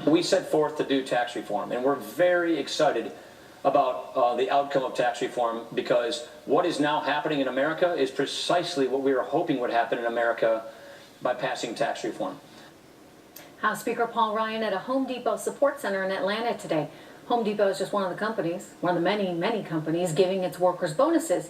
we set forth to do tax reform, and we're very excited about the outcome of tax reform, because what is now happening in America is precisely what we were hoping would happen in America by passing tax reform. House Speaker Paul Ryan at a Home Depot support center in Atlanta today. Home Depot is just one of the companies, one of the many companies giving its workers bonuses,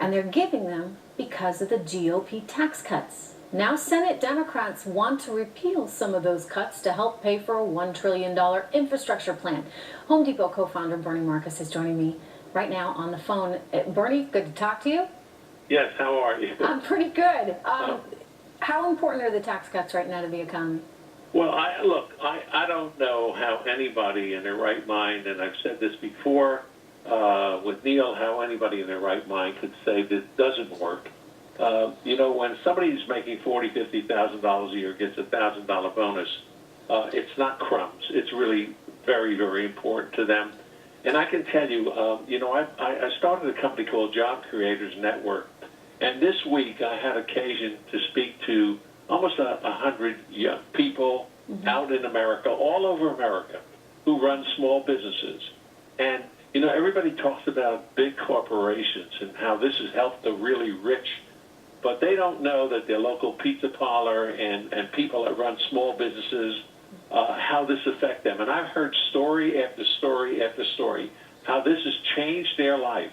and they're giving them because of the GOP tax cuts. Now Senate Democrats want to repeal some of those cuts to help pay for a $1 trillion infrastructure plan. Home Depot co-founder Bernie Marcus is joining me right now on the phone. Bernie, good to talk to you. Yes, how are you? I'm pretty good. How important are the tax cuts right now to the economy? Well, I don't know how anybody in their right mind, and I've said this before with Neil, how anybody in their right mind could say this doesn't work. You know, when somebody who's making $40,000, $50,000 a year gets a $1,000 bonus, it's not crumbs. It's really very, very important to them. And I can tell you, you know, I started a company called Job Creators Network, and this week I had occasion to speak to almost 100 young people out in America, all over America, who run small businesses. And, you know, everybody talks about big corporations and how this has helped the really rich, but they don't know that their local pizza parlor and people that run small businesses, how this affects them. And I've heard story after story after story how this has changed their life,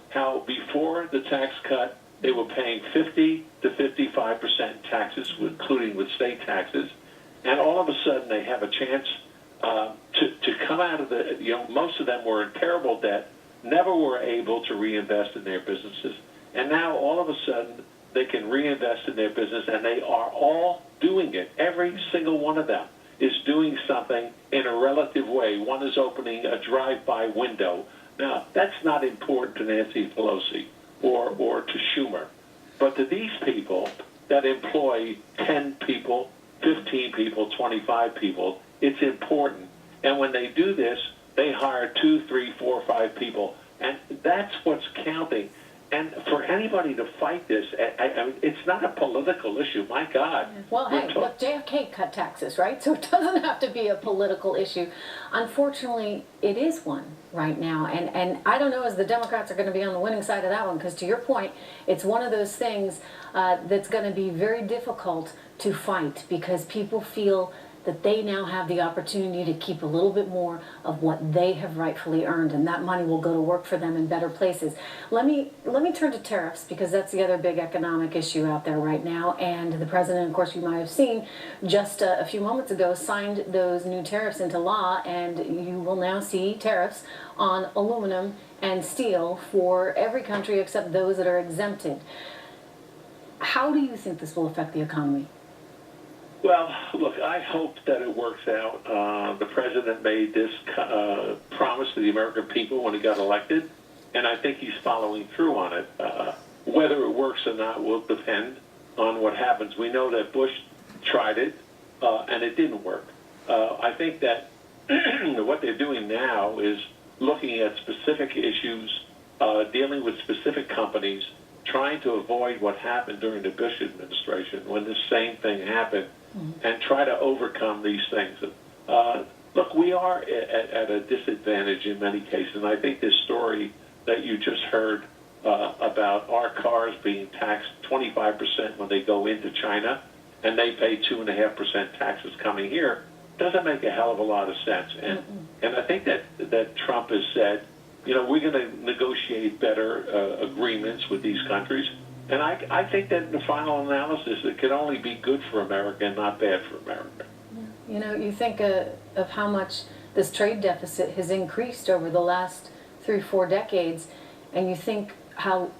how before the tax cut, they were paying 50 to 55% taxes, including with state taxes, and all of a sudden they have a chance to come out of the, you know, most of them were in terrible debt, never were able to reinvest in their businesses, and now all of a sudden they can reinvest in their business, and they are all doing it. Every single one of them is doing something in a relative way. One is opening a drive-by window. Now, that's not important to Nancy Pelosi or to Schumer. But to these people that employ 10 people, 15 people, 25 people, it's important. And when they do this, they hire 2, 3, 4, 5 people. And that's what's counting. And for anybody to fight this, I mean, it's not a political issue. My God. Well, hey, look, JFK cut taxes, right? So it doesn't have to be a political issue. Unfortunately, it is one right now. And I don't know as the Democrats are going to be on the winning side of that one, because to your point, it's one of those things that's going to be very difficult to fight, because people feel that they now have the opportunity to keep a little bit more of what they have rightfully earned, and that money will go to work for them in better places. Let me turn to tariffs, because that's the other big economic issue out there right now. And the president, of course, you might have seen, just a few moments ago signed those new tariffs into law, and you will now see tariffs on aluminum and steel for every country except those that are exempted. How do you think this will affect the economy? Well, look, I hope that it works out. The president made this promise to the American people when he got elected, and I think he's following through on it. Whether it works or not will depend on what happens. We know that Bush tried it, and it didn't work. I think that what they're doing now is looking at specific issues, dealing with specific companies, trying to avoid what happened during the Bush administration when this same thing happened, and try to overcome these things. Look, we are at a disadvantage in many cases, and I think this story that you just heard about our cars being taxed 25% when they go into China, and they pay 2.5% taxes coming here, doesn't make a hell of a lot of sense. And I think that Trump has said, you know, we're going to negotiate better agreements with these countries. And I think that in the final analysis, it can only be good for America and not bad for America. You know, you think of how much this trade deficit has increased over the last 3 or 4 decades, and you think how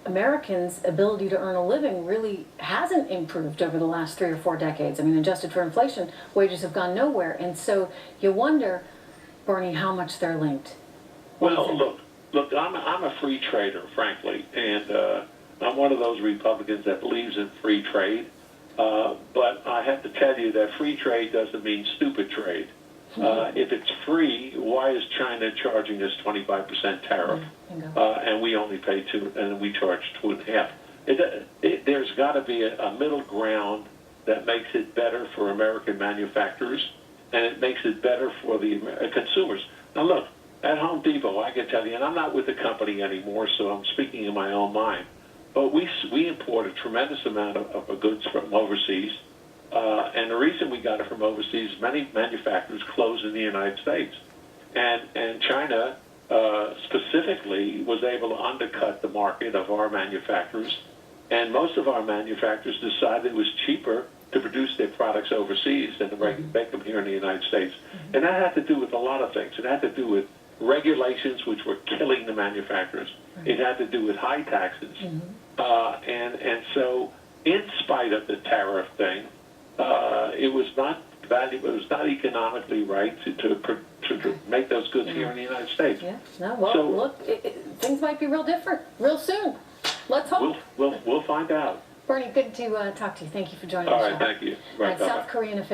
Americans' ability to earn a living really hasn't improved over the last 3 or 4 decades. I mean, adjusted for inflation, wages have gone nowhere. And so you wonder, Bernie, how much they're linked. Well, look, I'm a free trader, frankly, and I'm one of those Republicans that believes in free trade, but I have to tell you that free trade doesn't mean stupid trade. If it's free, why is China charging us 25% tariff, and we only pay 2, and we charge 2.5? There's got to be a middle ground that makes it better for American manufacturers, and it makes it better for the consumers. Now look, at Home Depot, I can tell you, and I'm not with the company anymore, so I'm speaking in my own mind, but we import a tremendous amount of goods from overseas, and the reason we got it from overseas, many manufacturers closed in the United States, and China specifically was able to undercut the market of our manufacturers, and most of our manufacturers decided it was cheaper to produce their products overseas than to make them here in the United States. And that had to do with a lot of things. It had to do with regulations, which were killing the manufacturers. It had to do with high taxes. And so, in spite of the tariff thing, it was not valuable. It was not economically right to make those goods here in the United States. Yeah. No. Well, So- look, things might be real different real soon. Let's hope. We'll find out. Bernie, good to talk to you. Thank you for joining All the right, show. thank you. All right, Bye-bye. South Korean officials.